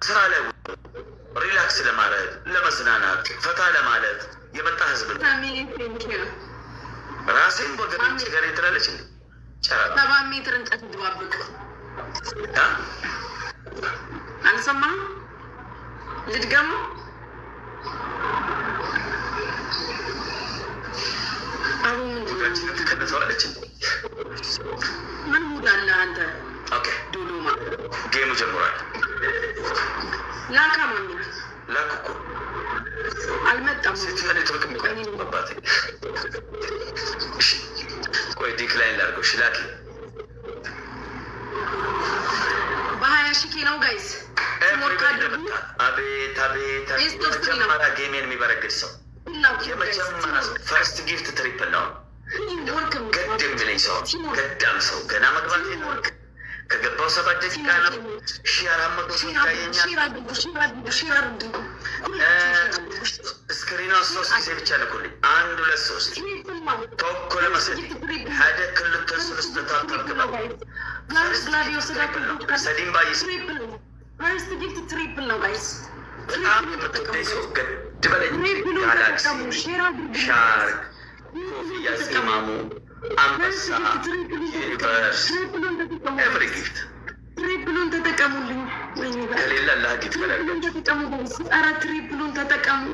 ስራ ላይ ሪላክስ ለማለት ለመዝናናት ፈታ ለማለት የመጣ ህዝብ ነው። ራሴን ወገኖች ጋር ትላለች እንዴ ጨራ 7 ሜትር እንጨት ድባብቅ አልሰማህም? ልድገሙ አቡ ሙዳችን ተከነተዋለች እንዴ ምን ሙድ አለ አንተ? ኦኬ ዱዱማ ጌሙ ጀምሯል። ላካ ማን ላኩኩ አልመጣም። ስትመለ ትርክም ይቆይባት ቆይ ዲክላይን ላድርገው። እሺ ላኪ በ20,000 ነው ጋይስ። አቤት አቤት የመጀመሪያ ጌሜን የሚበረግድ ሰው የመጀመሪያ ሰው ፈርስት ጊፍት ትሪፕል ነው። ገድ የሚለኝ ሰው ገዳም ሰው ገና መግባት ወርቅ ከገባው 7 ደቂቃ ነው። 400 ሰው ይታየኛል። ስክሪኗ 3 ጊዜ ብቻ ልኩልኝ። 1 2 3 ቶኮ ለመሰል ሀደ ክልተ ስልስተ ታብታብ ሰዲም ባይስ ፈርስት ጊፍት ትሪፕል ነው ጋይስ። በጣም የምትወደኝ ሰው ገድ በለኝ። ጋላክሲ ሻርክ ኮፍያ ዚማሙ አንበሳ ዩኒቨርስ ኤቭሪ ጊፍት ትሪፕሉን ተጠቀሙልኝ። ከሌላ ላጊት ተጠቀሙ። ኧረ ትሪፕሉን ተጠቀሙ።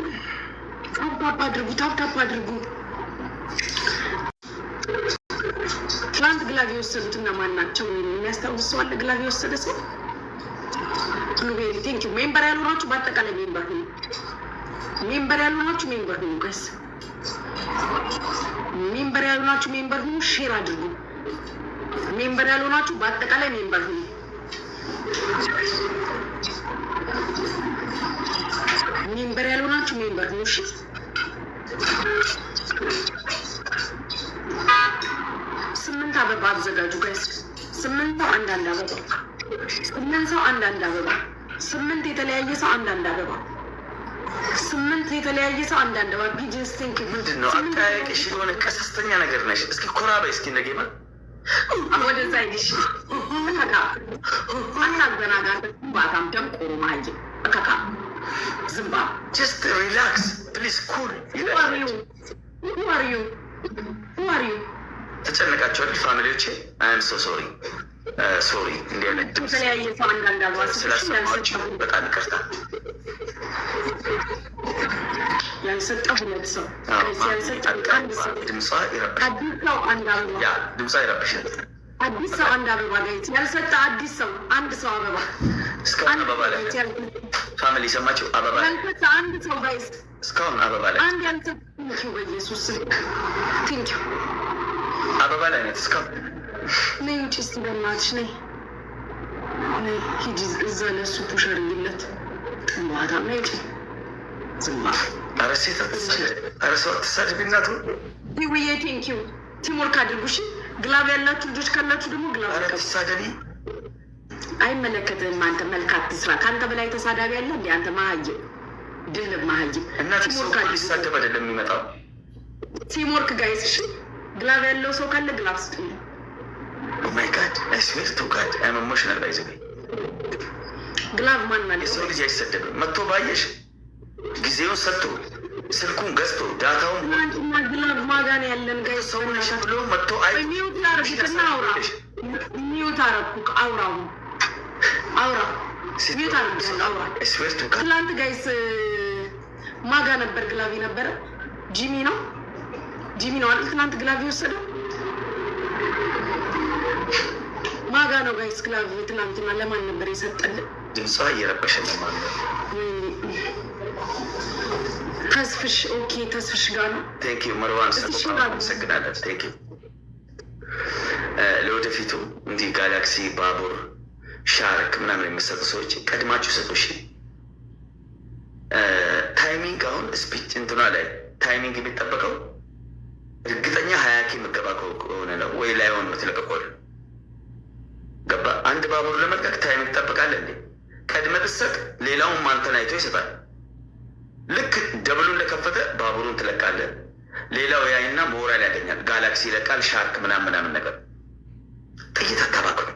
ታፕታፕ አድርጉ፣ ታፕታፕ አድርጉ። ትላንት ግላቭ የወሰዱት እነማን ናቸው? የሚያስታውስ ሰው አለ? ግላቭ የወሰደ ሰው ብሉቤሪ ቴንኪው። ሜምበር ያልሆናችሁ በአጠቃላይ ሜምበር ሁኑ። ሜምበር ያልሆናችሁ ሜምበር ሁኑ ጋይስ። ሜምበር ያልሆናችሁ ሜምበር ሁኑ። ሼር አድርጉ። ሜምበር ያልሆናችሁ በአጠቃላይ ሜምበር ሁኑ። ሜምበር ያልሆናችሁ ሜምበር ሁኑ። እሺ 8 አበባ አዘጋጁ ጋይስ። 8 ሰው አንዳንድ አበባ 8 ሰው አንዳንድ አበባ 8 የተለያየ ሰው አንዳንድ አበባ 8 የተለያየ ሰው አንዳንድ አበባ። ቢጂስ ቲንክ ምንድን ነው አጠያየቅሽ? የሆነ ቀሰስተኛ ነገር ነሽ። እስኪ ኮራ በይ እስኪ ነገማ ወደዛ ይሽ አካካ አናገናጋ ባታም ደምቆሮ ማጂ አካካ ዝምባ ጀስት ሪላክስ ፕሊዝ ኩል ዋሪዩ ተጨነቃቸዋል ፋሚሊዎቼ። አይም ሶ ሶሪ ሶሪ እንዲህ አይነት ድምፅ የተለያየ ሰው አንዳንድ አበባ ስላሰማችሁ በጣም ይቅርታ። ያልሰጠ 2 ሰው ያልሰጠ 1 ሰው ድምጿ ይረብሻል። አዲስ ሰው አንድ አበባ ያ ድምጿ ይረብሻል። አዲስ ሰው አንድ አበባ ጋይስ። ያልሰጠ አዲስ ሰው 1 ሰው አበባ እስካሁን አበባ ላይ ፋሚሊ ሰማችሁ? አበባ ላይ ያልሰጠ 1 ሰው ጋይስ። እስካሁን አበባ ላይ አንድ ያልሰጠ ቲንኪው በኢየሱስ ቲንኪው አበባ ላይ ነው እስካሁን። ነይ ውጪ እስኪ በእናትሽ ነይ ነይ ሂጂ እዛ ለእሱ ፑሽ አድርጊለት። ጥንባታ ነይ ውጪ ዝማ ኧረ ሴት ኧረ ሰው አትሳደቢ እናቱ። ይውዬ ቴንኪው ቲምወርክ አድርጉ እሺ። ግላብ ያላችሁ ልጆች ካላችሁ ደግሞ ግላብ ኧረ ትሳደቢ አይመለከትህም። አንተ መልካት ትስራ። ከአንተ በላይ ተሳዳቢ ያለ እንዲ አንተ ማሀይም ድልብ ማሀይም። እናት ሰው ሊሳደብ አይደለም የሚመጣው። ቲምወርክ ጋይስ እሺ። ግላብ ያለው ሰው ካለ ግላብ ስጡኝ። ኦ ማይ ጋድ አይ ስዌር ቱ ጋድ አይ አም ኢሞሽናል ባይ ዘ ዌይ። ግላብ ማን ማለት የሰው ልጅ አይሰደብም። መጥቶ ባየሽ ጊዜውን ሰጥቶ ስልኩን ገዝቶ ዳታውን ማንና ግላብ ማጋን ያለን ጋይስ ሰው ነሽ ብሎ መጥቶ አይ ሚውት አርግና አውራ ሚውት አረኩ አውራው አውራ ሚውት አርግና አውራ አይ ስዌር ቱ ጋድ። ትላንት ጋይስ ማጋ ነበር ግላብ ነበረ። ጂሚ ነው አይደል? ትናንት ግላቭ የወሰደው ማጋ ነው ጋይስ። ግላቭ ትናንትና ለማን ነበር የሰጠልን? ድምጿ እየረበሸን ነው ማለት ነው። ተስፍሽ ኦኬ፣ ተስፍሽ ጋር ነው። ቴንክ ዩ መርዋን ሰጥታ አመሰግናለሁ። ቴንክ ዩ። ለወደፊቱ እንዲህ ጋላክሲ፣ ባቡር፣ ሻርክ ምናምን የሚሰጡ ሰዎች ቀድማችሁ ሰጡ። እሺ ታይሚንግ አሁን ስፒች እንትኗ ላይ ታይሚንግ የሚጠበቀው እርግጠኛ 20 ምገባ ከሆነ ነው ወይ ላይሆን የምትለቀቀው ገባ። አንድ ባቡር ለመልቀቅ ታይሚንግ ትጠብቃለህ እንዴ? ቀድመህ ብትሰጥ ሌላውን አንተን አይቶ ይሰጣል። ልክ ደብሉ እንደከፈተ ባቡሩን ትለቃለህ። ሌላው ያይና ሞራል ያገኛል። ጋላክሲ ይለቃል፣ ሻርክ ምናምን ነገር። ጥይት አታባክኑ።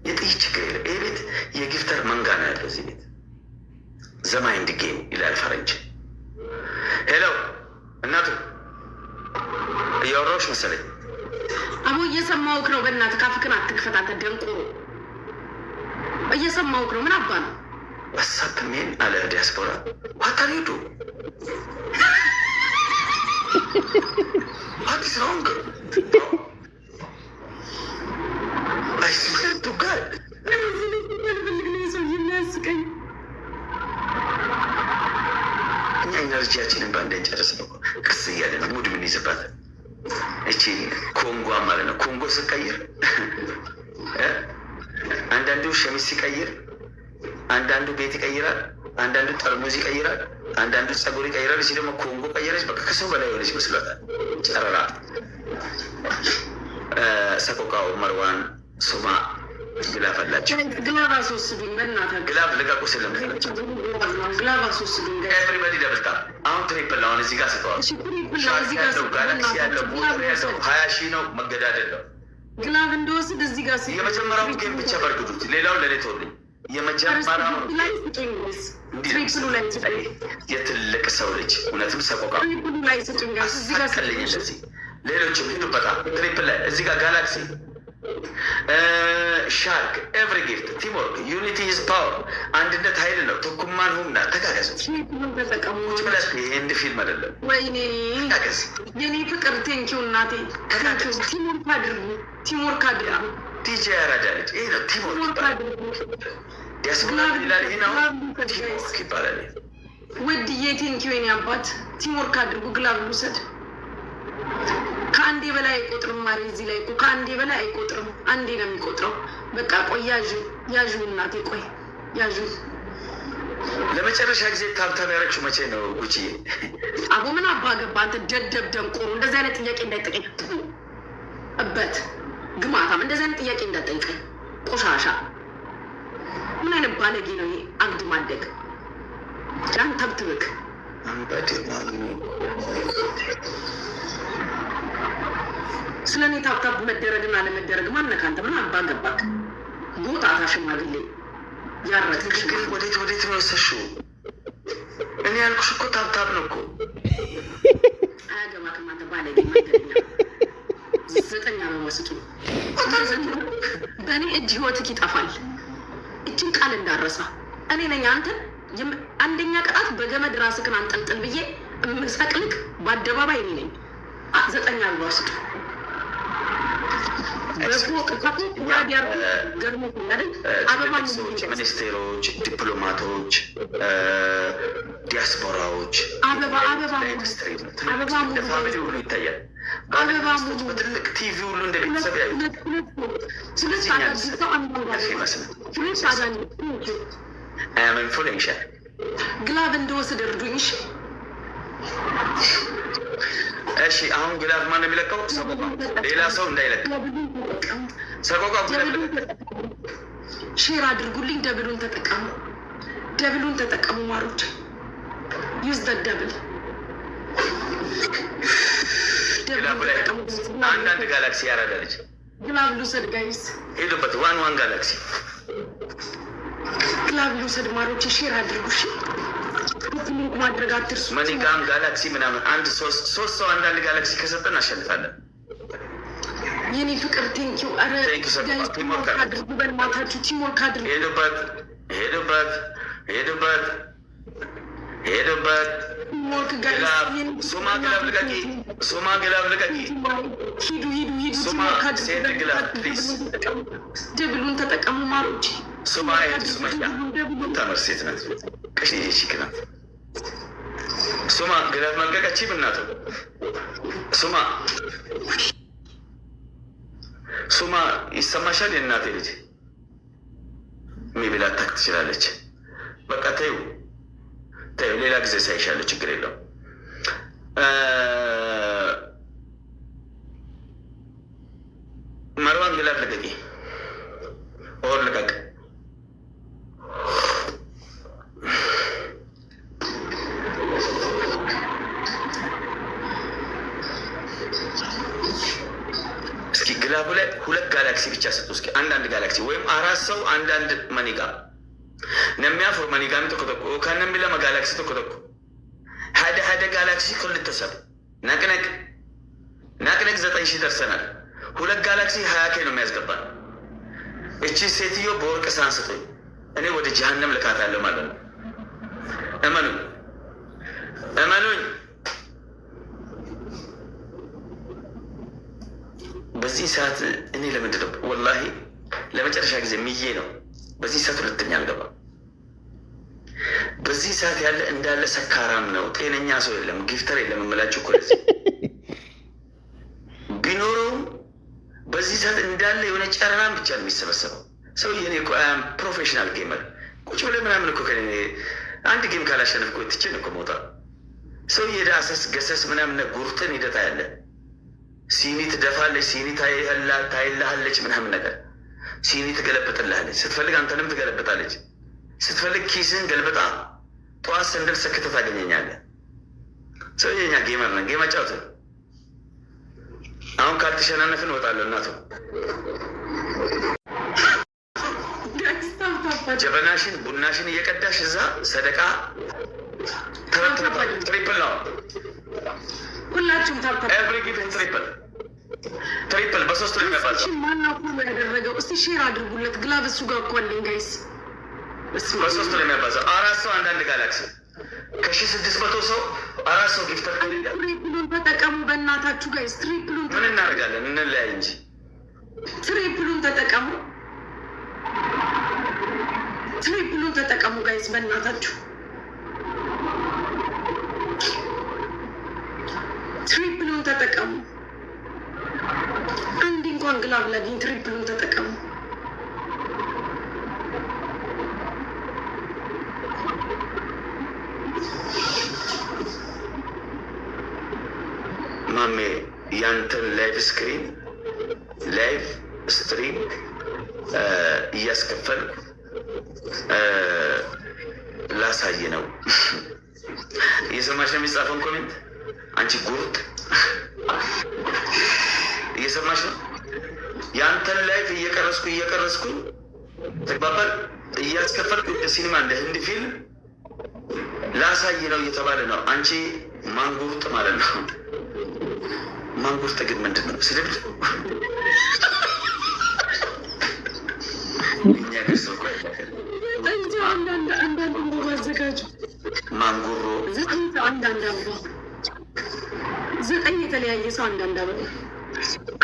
የጥይት ችግር የለም። ይህ ቤት የጊፍት የኮምፒውተር መንጋ ነው ያለው እዚህ ቤት። ዘማይንድ ጌም ይላል ፈረንጅ። ሄሎ እናቱ እያወራሁሽ መሰለኝ። አቦ እየሰማሁህ ነው። በእናትህ ካፍክን አትክፈት አንተ ደንቆሮ። እየሰማሁህ ነው። ምን አባ ነው ዋትሳፕ ሜን አለ ዲያስፖራ ዋታሪዱ What is wrong? I swear to God. እኛ ኢነርጂያችንን በአንድ ጨርስ ነው። ቀስ እያለ ነው ሙድ ምን ይዘባት እቺ ኮንጎ ማለት ነው። ኮንጎ ስቀይር አንዳንዱ ሸሚዝ ሲቀይር፣ አንዳንዱ ቤት ይቀይራል፣ አንዳንዱ ጠርሙዝ ይቀይራል፣ አንዳንዱ ጸጉር ይቀይራል። እዚህ ደግሞ ኮንጎ ቀየረች። በቃ ከሰው በላይ የሆነች መስሏታል። ጨረራ ሰቆቃው መርዋን ሱማ ግላፍ አላቸው። ግላፍ አስወስዱኝ በእናትህ። ግላፍ ልቀቁ ስለምትላቸው ግላፍ አስወስዱኝ። ኤቭሪባዲ ደብልታ አሁን ትሪፕል አሁን እዚህ ጋር ስተዋል። ያለው ጋላክሲ ያለው ሞተር ያለው 20 ሺህ ነው። መገዳደል ነው። ግላፍ እንደወስድ እዚህ ጋር የመጀመሪያውን ጌም ብቻ በርግዱት። ሌላውን ለኔ ተወልኝ። የመጀመሪያውን የትልቅ ሰው ልጅ እውነትም ሰቆቃ አስቀልኝ። እንደዚህ ሌሎችም ሂዱበታ ትሪፕል ላይ እዚህ ጋር ጋላክሲ ሻርክ ኤቭሪ ጊፍት ቲምወርክ ዩኒቲ ኢዝ ፓወር። አንድነት ኃይል ነው። ተኩማን ሁምና ተጋገዝ። ቁጭ ብለህ የህንድ ፊልም አይደለም። ወይኔ ተጋገዝ የኔ ፍቅር ቴንኪው እናቴ። ቲምወርክ አድርጉ፣ ቲምወርክ አድርጉ። ዲጄ ያራዳ ልጅ ይሄ ነው ቲምወርክ ዲያስፖራ ይላል። ይሄ ነው ቲምወርክ ይባላል። ውድዬ ቴንኪው የኔ አባት። ቲምወርክ አድርጉ። ግላብ ልውሰድ። ከአንዴ በላይ አይቆጥርም። ማሪ እዚህ ላይ እኮ ከአንዴ በላይ አይቆጥርም። አንዴ ነው የሚቆጥረው። በቃ ቆይ ያዡ እናቴ፣ ቆይ ያዡ። ለመጨረሻ ጊዜ ታብታብ ያደረግሽው መቼ ነው ጉቺዬ? አቦ ምን አባ ገባ አንተ ደደብ ደንቆሮ። እንደዚህ አይነት ጥያቄ እንዳይጠቀኝ እበት ግማታም። እንደዚህ አይነት ጥያቄ እንዳይጠይቀኝ ቆሻሻ። ምን አይነት ባለጌ ነው ይሄ? አግድ ማደግ ያን ተብትብክ ስለ እኔ ታብታብ መደረግና ለመደረግ ማነካ አንተ? ምን አባ ገባክ? ጎጣታ ሽማግሌ ያረግሽ ግን ወዴት ነው የወሰድሽው? እኔ ያልኩሽ እኮ ታብታብ ነው እኮ። አያገባክም አንተ ባለጌ መንገደኛ። 9 አበባ ስጡ። በእኔ እጅ ህይወትክ ይጠፋል። እችን ቃል እንዳረሳ እኔ ነኝ አንተን አንደኛ ቅጣት በገመድ ራስክን አንጠልጥል ብዬ እምሰቅልክ በአደባባይ እኔ ነኝ። 9 አበባ ስጡ። ሚኒስቴሮች፣ ዲፕሎማቶች፣ ዲያስፖራዎች ፋሚሊ ሁሉ ይታያል። በትልቅ ቲቪ ሁሉ እንደ ቤተሰብ ያዩት። ስለዚህ ኢንፍሉዌንሻል ግላብ እንደወስድ እርዱኝ። እሺ አሁን ግላፍ ማን ነው የሚለቀው? ሰቆቃ ሌላ ሰው እንዳይለቅ። ሰቆቃ ሼር አድርጉልኝ። ደብሉን ተጠቀሙ፣ ደብሉን ተጠቀሙ ማሮች። ዩዝ ደ ደብል አንዳንድ ጋላክሲ ያራዳለች። ግላብ ልውሰድ ጋይስ፣ ሄዱበት። ዋን ጋላክሲ ግላብ ልውሰድ ማሮች። ሼር አድርጉ። እሺ ማድረግ አትርሱ። መኒጋም ጋላክሲ ምናምን አንድ ሶስት ሰው አንዳንድ ጋላክሲ ከሰጠን አሸንፋለን። የኔ ፍቅር ቴንኪው። አረ ቲምወርክ አድርጉ በእናታችሁ፣ ቲምወርክ አድርጉ። ሄዱበት። ሱማ ግላብ ልቀቂ፣ ሱማ ግላብ ልቀቂ። ሂዱ ሱማ ሴት ግላብ ፕሊዝ። ደብሉን ተጠቀሙ ማሮች። ሱማ ታመር ሴት ናት። ቀሽ ቺክ ናት። ሱማ ግላብ መልቀቀች ብናቱ። ሱማ ይሰማሻል? የእናቴ ልጅ ሚብላት ታክ ትችላለች። በቃ ተይው፣ ሌላ ጊዜ ሳይሻለ ችግር የለው። መርዋን ግላብ ልቀቂ፣ ኦር ልቀቅ። ግላቡ ላይ 2 ጋላክሲ ብቻ ሰጡ። እስኪ አንዳንድ ጋላክሲ ወይም 4 ሰው አንዳንድ መኒጋ namni afur manigaami tokko tokko yookaan namni lama gaalaksii tokko tokko hada gaalaksii kullittasabu naqnaq 9,000 ደርሰናል። ሁለት ጋላክሲ 20K ነው የሚያስገባል። እቺ ሴትዮ በወርቅ ሳንስቶኝ እኔ ወደ ጀሃነም ልካታለሁ ማለት ነው። እመኑኝ። በዚህ ሰዓት እኔ ለምንድን ነው ወላሂ ለመጨረሻ ጊዜ ምዬ ነው በዚህ ሰዓት ሁለተኛ አልገባም። በዚህ ሰዓት ያለ እንዳለ ሰካራም ነው፣ ጤነኛ ሰው የለም፣ ጊፍተር የለም የምላችሁ እኮ ለዚህ ቢኖረውም በዚህ ሰዓት እንዳለ የሆነ ጨረራም ብቻ ነው የሚሰበሰበው። ሰው የኔ ፕሮፌሽናል ጌመር ቁጭ ብለህ ምናምን እኮ አንድ ጌም ካላሸነፍኩ ትቼን እኮ መውጣ ሰው የዳሰስ ገሰስ ምናምን ጉርጥን ሂደታ ያለ ሲኒ ትደፋለች፣ ሲኒ ታይልሃለች፣ ምናምን ነገር ሲኒ ትገለበጥልሃለች። ስትፈልግ አንተንም ትገለበጣለች። ስትፈልግ ኪስን ገልበጣ ጠዋት ሰንደል ሰክተ ታገኘኛለህ። ሰው የኛ ጌመር ነን። ጌም አጫውተን አሁን ካልተሸናነፍን እወጣለሁ። እናቱ ጀበናሽን ቡናሽን እየቀዳሽ እዛ ሰደቃ ትሪፕል ነው። ሁላችሁም ትሪፕል በሶስት ነው የሚያባዛው። ማነው ሁሉ ያደረገው? እስቲ ሼር አድርጉለት። ግላብ እሱ ጋር እኮ አለኝ ጋይስ። በሶስት ነው የሚያባዛው። 4 ሰው አንዳንድ ጋላክሲ ከ1600 ሰው 4 ሰው ጊፍተር ትሪፕሉን ተጠቀሙ በእናታችሁ ጋይስ። ትሪፕሉን ምን እናደርጋለን? እንለያይ እንጂ ትሪፕሉን ተጠቀሙ። ትሪፕሉን ተጠቀሙ ጋይስ በእናታችሁ። ትሪፕሉን ተጠቀሙ። አንድ እንኳን ግላብ ላግኝ። ትሪፕሉን ተጠቀሙ። ማሜ ያንተን ላይቭ ስትሪም እያስከፈልኩ ላሳይ ነው። እየሰማሽ ነው የሚጻፈውን ኮሜንት? አንቺ ጉርጥ እየሰማሽ ነው? ያንተን ላይቭ እየቀረስኩ ተግባባል። እያስከፈልኩ ሲኒማ እንደ ህንድ ፊልም ላሳይ ነው እየተባለ ነው። አንቺ ማንጉርጥ ማለት ነው። ማንጉርጥ ግን ምንድን ነው? ስድብ እኛ ገር ሰው አንዳንድ አዘጋጁ። ማንጉሮ 9 የተለያየ ሰው አንዳንድ አበባ።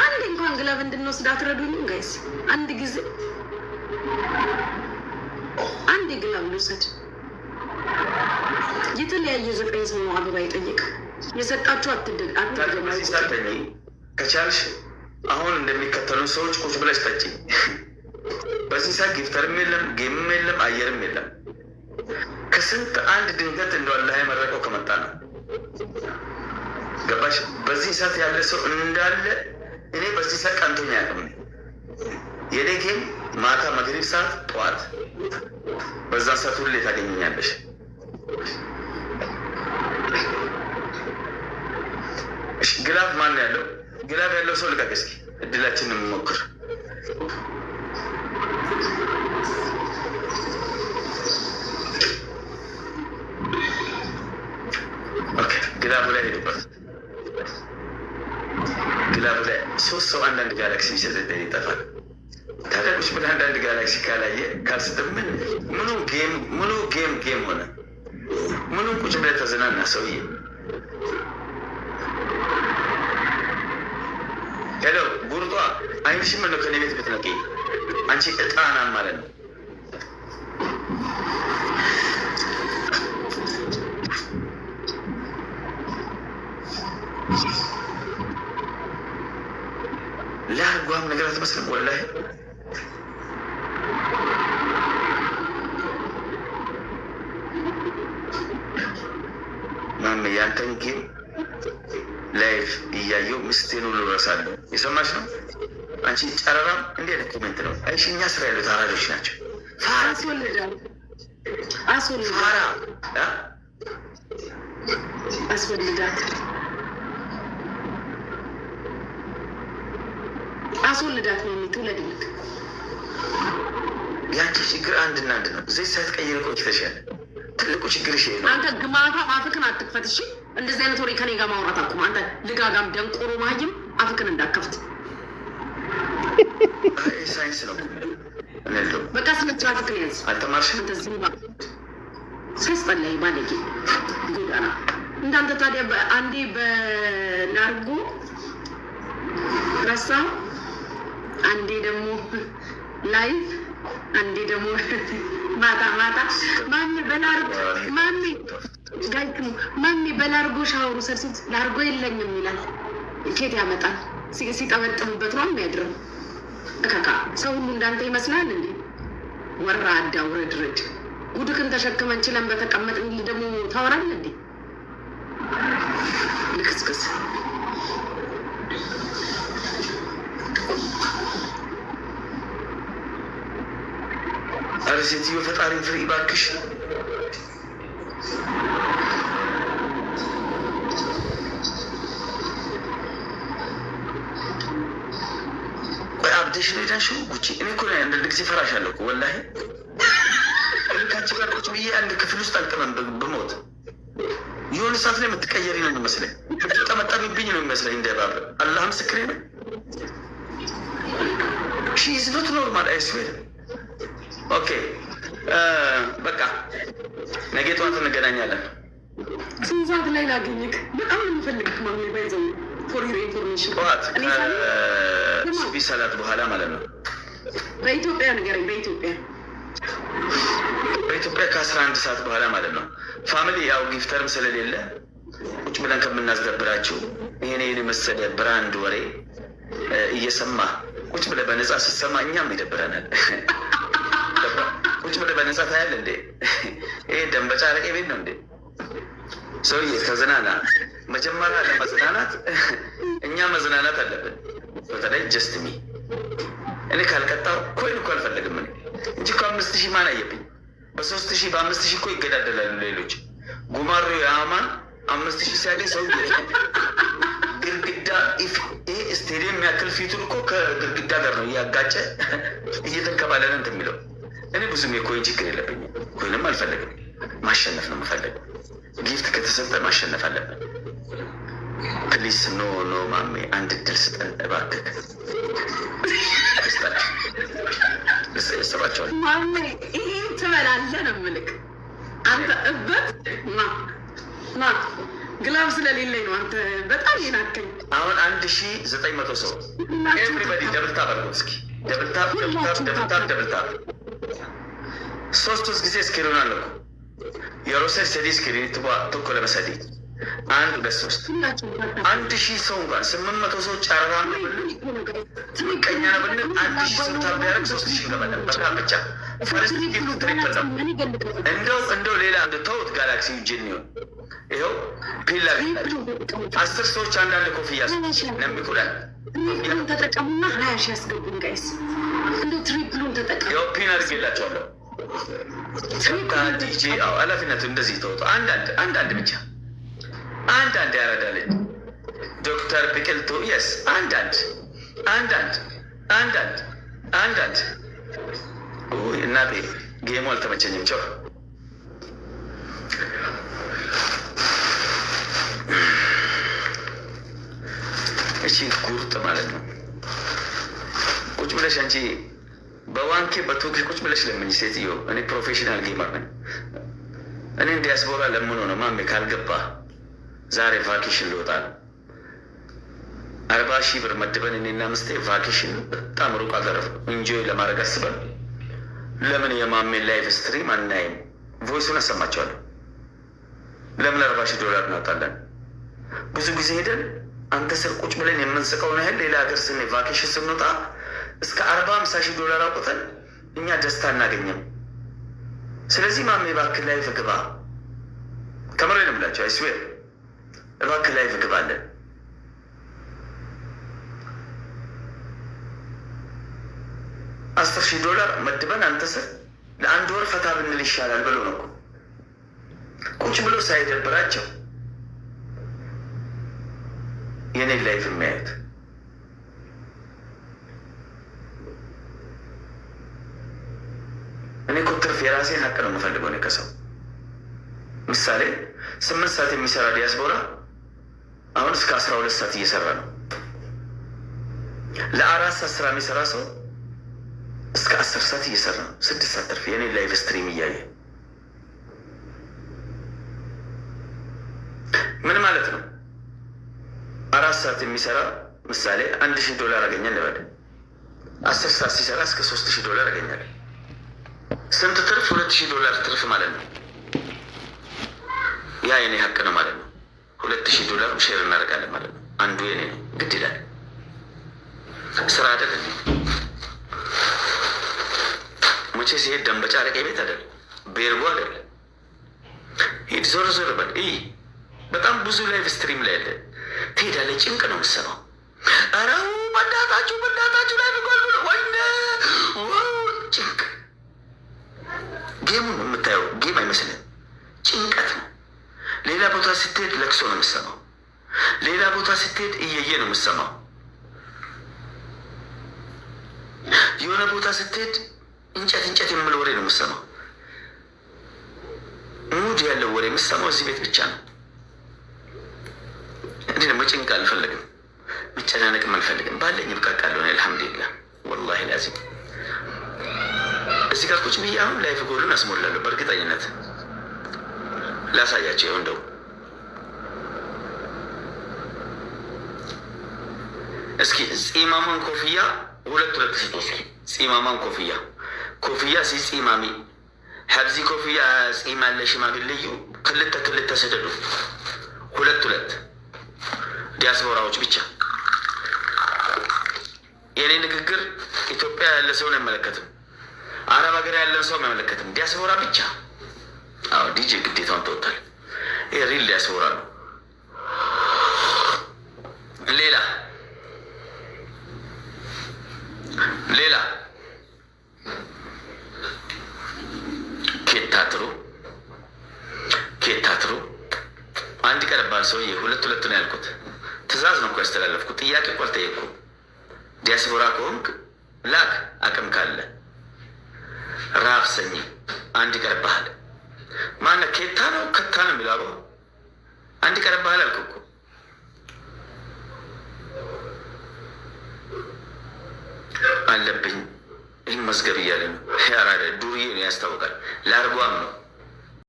አንድ እንኳን ግላብ እንድንወስድ አትረዱኝም ጋይስ? አንድ ጊዜ አንድ ግላብ ልውሰድ። የተለያየ 9 ሰው ነው አበባ የጠየቀ። የሰጣችሁ አትደግ ከቻልሽ አሁን እንደሚከተሉ ሰዎች ቁጭ ብለሽ ጠጪ። በዚህ ሰዓት ጊፍተርም የለም፣ ጌምም የለም፣ አየርም የለም። ከስንት አንድ ድንገት እንደዋላ የመረቀው ከመጣ ነው። ገባሽ? በዚህ ሰዓት ያለ ሰው እንዳለ እኔ በዚህ ሰዓት ቀንቶኛ ያቅም የኔ ጌም ማታ መግሪብ ሰዓት ጠዋት በዛ ሰዓት ሁሌ ታገኘኛለሽ። ግላብ ማን ያለው? ግላብ ያለው ሰው ልቀቅ እስኪ እድላችንን እንሞክር። ግላቡ ላይ ሄዱበት። ግላቡ ላይ 3 ሰው አንዳንድ ጋላክሲ ቢሰጠኝ ይጠፋል። ታዲያቁች ምን አንዳንድ ጋላክሲ ካላየ ካልስጥም ምኑ ጌም ሆነ? ምኑ ቁጭ ብለህ ተዝናና ሰውዬ። ሄሎ ጉርጧ አይንሽም ነው ከኔ ቤት ብትነቂ አንቺ እጣናም ማለት ነው። ለአርጓም ነገር አትመስልም ወላሂ። ማሜ ያንተን ጌም ላይፍ እያየው ምስቴን ሁሉ እረሳለሁ። የሰማሽ ነው አንቺ ጨረራም እንዲህ አይነት ኮሜንት ነው። አይሽ እኛ ስራ ያሉት አራዶች ናቸው። አስወልዳት ነው የሚትውለድልክ የአንቺ ችግር አንድና አንድ ነው። ዘይት ሳትቀይር ቆይተሻል። ትልቁ ችግር ይሄ ነው። አንተ ግማታ አፍክን አትክፈት። እሺ እንደዚህ አይነት ወሬ ከኔ ጋር ማውራት አቁም። አንተ ልጋጋም ደንቆሮ ማህይም አፍክን እንዳከፍት። ሳይንስ ነው በቃ ስነስርዓት ፍክን ያዝ። አልተማርሽም? አንተ ዝም ባ ሳስጠላይ ባለጌ ጎዳና እንዳንተ። ታዲያ አንዴ በላርጎ ረሳ፣ አንዴ ደግሞ ላይፍ፣ አንዴ ደግሞ ማታ ማታ ማሜ በላርጎ ሻወሩ ሰርሲት ላርጎ የለኝም ይላል። ኬት ያመጣል? ሲጠመጥምበት ነው የሚያድረው። እካካ ሰው ሁሉ እንዳንተ ይመስላል እንዴ? ወራ አዳ ውረድረድ ጉድክን ተሸክመን ችለን በተቀመጥ ደግሞ ታወራለህ እንዴ? ልክስክስ አረ ሴትዮ ፈጣሪን ፍሪ እባክሽ። ቆይ አብደሽ ነው ሄዳሽው ጉቺ? እኔ እኮ አንዳንድ ጊዜ ፈራሻለሁ እኮ ወላሂ። ከአንቺ ጋር ቁጭ ብዬ አንድ ክፍል ውስጥ አልቀመም ብሞት የሆነ ሰዓት ላይ የምትቀየሪ ነው የሚመስለኝ። ጠመጠሚብኝ ነው የሚመስለኝ እንደ ባብ። አላህ ምስክሬ ነው። ሺ ኢዝ ኖት ኖርማል አይስዌር። ኦኬ በቃ ነገ ጠዋት እንገናኛለን። ስንት ሰዓት ላይ ላገኝክ? በጣም የምፈልግክ ማሚ ባይዘው ፎር ዩር ኢንፎርሜሽን። ጠዋት ሱቢ ሰላት በኋላ ማለት ነው። በኢትዮጵያ ንገረኝ። በኢትዮጵያ ከ11 ሰዓት በኋላ ማለት ነው። ፋሚሊ ያው ጊፍተርም ስለሌለ ቁጭ ብለን ከምናስገብራችሁ ይሄን የመሰለ ብራንድ ወሬ እየሰማ ቁጭ ብለህ በነፃ ስትሰማ እኛም ይደብረናል። ቁጭ ብለህ በነፃ ታያለ እንዴ? ይሄ ደንበጫ አረቄ ቤት ነው እንዴ? ሰውዬ ተዝናና። መጀመሪያ ለመዝናናት እኛ መዝናናት አለብን። በተለይ ጀስትሚ እኔ ካልቀጣው ኮይን እኮ አልፈለግም እኔ እንጂ እኮ 5000 ማን አየብኝ? በ3000 በ5000 እኮ ይገዳደላሉ ሌሎች። ጉማሬ የአማን 5000 ሲያገኝ ሰው ግርግዳ ይሄ ስቴዲየም የሚያክል ፊቱን እኮ ከግርግዳ ጋር ነው እያጋጨ እየተንከባለለ እንትን የሚለው። እኔ ብዙም የኮይን ችግር የለብኝም። ኮይንም አልፈለግም። ማሸነፍ ነው የምፈልገው። ጊፍት ከተሰጠ ማሸነፍ አለብን። ፕሊስ ኖ ማሜ አንድ እድል ስጠን እባክህ። ስባቸዋል ማሜ ይሄን ትበላለህ ነው የምልክ። አንተ እበት ና ግላብ ስለሌለኝ ነው አንተ በጣም ይናከኝ። አሁን 1900 ሰው ኤቭሪባዲ ደብልታፕ አድርጎ እስኪ ደብልታፕ 3 ጊዜ እስኪሩን አለኩ የሮሴ ሰዲ እስኪሪ ቶኮ ለመሰዲ 1 2 3 1000 ሰው እንኳን 800 ሰው ጨረራ ነው ብለን ቀኛ ነው ብለን 1000 ሰው ታቢያረግ 3000 ገባለን። በቃ ብቻ ፈርስት ጊፍት ትሪፕል ነው። እንደው ሌላ አንድ ተውት ጋላክሲ ጂኒዮ ይኸው ፒላ 10 ሰዎች አንዳንድ ኮፍያ ነምኩላል ተጠቀሙና 20 ሺህ ያስገቡን ጋይስ። እንደው ትሪፕሉን ተጠቀሙ። ይኸው ፒን አድርጌላቸዋለሁ። ዲጄ ኃላፊነቱ እንደዚህ ተወጡ። አንዳንድ ብቻ አንዳንድ ያረዳልኝ ዶክተር ቢቅልቱ የስ አንዳንድ እናቴ ጌሙ አልተመቸኝም። ቸው እቺ ጉርጥ ማለት ነው። ቁጭ ብለሽ አንቺ በዋንኬ በቱኬ ቁጭ ብለሽ ለምኝ ሴትዮ። እኔ ፕሮፌሽናል ጌመር ነኝ። እኔ ዲያስፖራ ለምን ሆነ ማሜ ካልገባ ዛሬ ቫኬሽን ልወጣ ነው። 40 ሺህ ብር መድበን እኔና ምስቴ ቫኬሽን በጣም ሩቅ አገር ኢንጆይ ለማድረግ አስበን ለምን የማሜ ላይቭ ስትሪም አናይም? ቮይሱን አሰማቸዋለሁ። ለምን $40,000 እናወጣለን? ብዙ ጊዜ ሄደን አንተ ስር ቁጭ ብለን የምንስቀውን ያህል ሌላ ሀገር ስን ቫኬሽን ስንወጣ እስከ $40,000-50,000 አውጥተን እኛ ደስታ እናገኘም። ስለዚህ ማሜ እባክህ ላይቭ ግባ። ከምሬ ነው የምላቸው። አይስዌር እባክህ ላይቭ ግባለን። $10,000 መድበን አንተ ስር ለ1 ወር ፈታ ብንል ይሻላል ብሎ ነው ቁጭ ብሎ ሳይደብራቸው የኔ ላይፍ የሚያዩት። እኔ እኮ ትርፍ የራሴን ሀቅ ነው የምፈልገው። እኔ ከሰው ምሳሌ 8 ሰዓት የሚሰራ ዲያስፖራ አሁን እስከ 12 ሰዓት እየሰራ ነው። ለ4 ሰዓት ስራ የሚሰራ ሰው እስከ 10 ሰዓት እየሰራ ነው። 6 ሰዓት ትርፍ የኔ ላይቭ ስትሪም እያየ ምን ማለት ነው? 4 ሰዓት የሚሰራ ምሳሌ $1000 አገኘ እንበል። 10 ሰዓት ሲሰራ እስከ $3000 ያገኛል። ስንት ትርፍ? $2000 ትርፍ ማለት ነው። ያ የኔ ሀቅ ነው ማለት ነው። $2000 ሼር እናደርጋለን ማለት ነው። አንዱ የኔ ነው፣ ግድ ይላል። ስራ አይደል መቼ ሲሄድ ደንበጫ አለቀ ቤት አይደል፣ ቤርጎ አይደል። ሂድ ዞር ዞር በል። በጣም ብዙ ላይቭ ስትሪም ላይ ያለ ትሄዳለህ። ጭንቅ ነው የምትሰማው። ኧረ በእናታችሁ ላይ ብጓል ብሎ ወይኔ ጭንቅ። ጌሙን የምታየው ጌም አይመስልም፣ ጭንቀት ነው። ሌላ ቦታ ስትሄድ ለቅሶ ነው የምትሰማው። ሌላ ቦታ ስትሄድ እየየ ነው የምትሰማው። የሆነ ቦታ ስትሄድ እንጨት የምል ወሬ ነው የምትሰማው። ሙድ ያለው ወሬ የምትሰማው እዚህ ቤት ብቻ ነው። እንዲህ ደግሞ ጭንቅ አልፈልግም፣ መጨናነቅም አልፈልግም። ባለኝ ብቃቃለሁ። አልሐምዱሊላህ ወላሂ ላዚም። እዚህ ጋር ቁጭ ብዬ አሁን ላይፍ ጎልን አስሞላለሁ በእርግጠኝነት። ላሳያቸው። ይኸው እንደው እስኪ ፂማማን ኮፍያ ሁለት ስጡ እስኪ። ፂማማን ኮፍያ ፂማሚ ሐብዚ ኮፍያ ፂማለ ሽማግልዩ ክልተ ስደዱ። ሁለት ዲያስፖራዎች ብቻ። የኔ ንግግር ኢትዮጵያ ያለ ሰውን አይመለከትም፣ አረብ ሀገር ያለን ሰው አይመለከትም። ዲያስፖራ ብቻ። አዎ ዲጄ ግዴታውን ተወጥቷል። ይሄ ሪል ዲያስፖራ ነው። ሌላ ኬታትሩ አንድ ቀረባል ሰውዬ። ሁለት ነው ያልኩት። ትእዛዝ ነው እኮ ያስተላለፍኩት። ጥያቄ እኮ አልጠየቅኩም። ዲያስፖራ ከሆንክ ላክ፣ አቅም ካለ ራብ ሰኝ አንድ ቀረባሃል። ማነ ኬታ ነው ከታ ነው የሚለው አንድ ቀረባሃል አልኩ እኮ። አለብኝ ይህን መዝገብ እያለ ነው። ያራደ ዱርዬ ነው ያስታውቃል። ለአርጓም ነው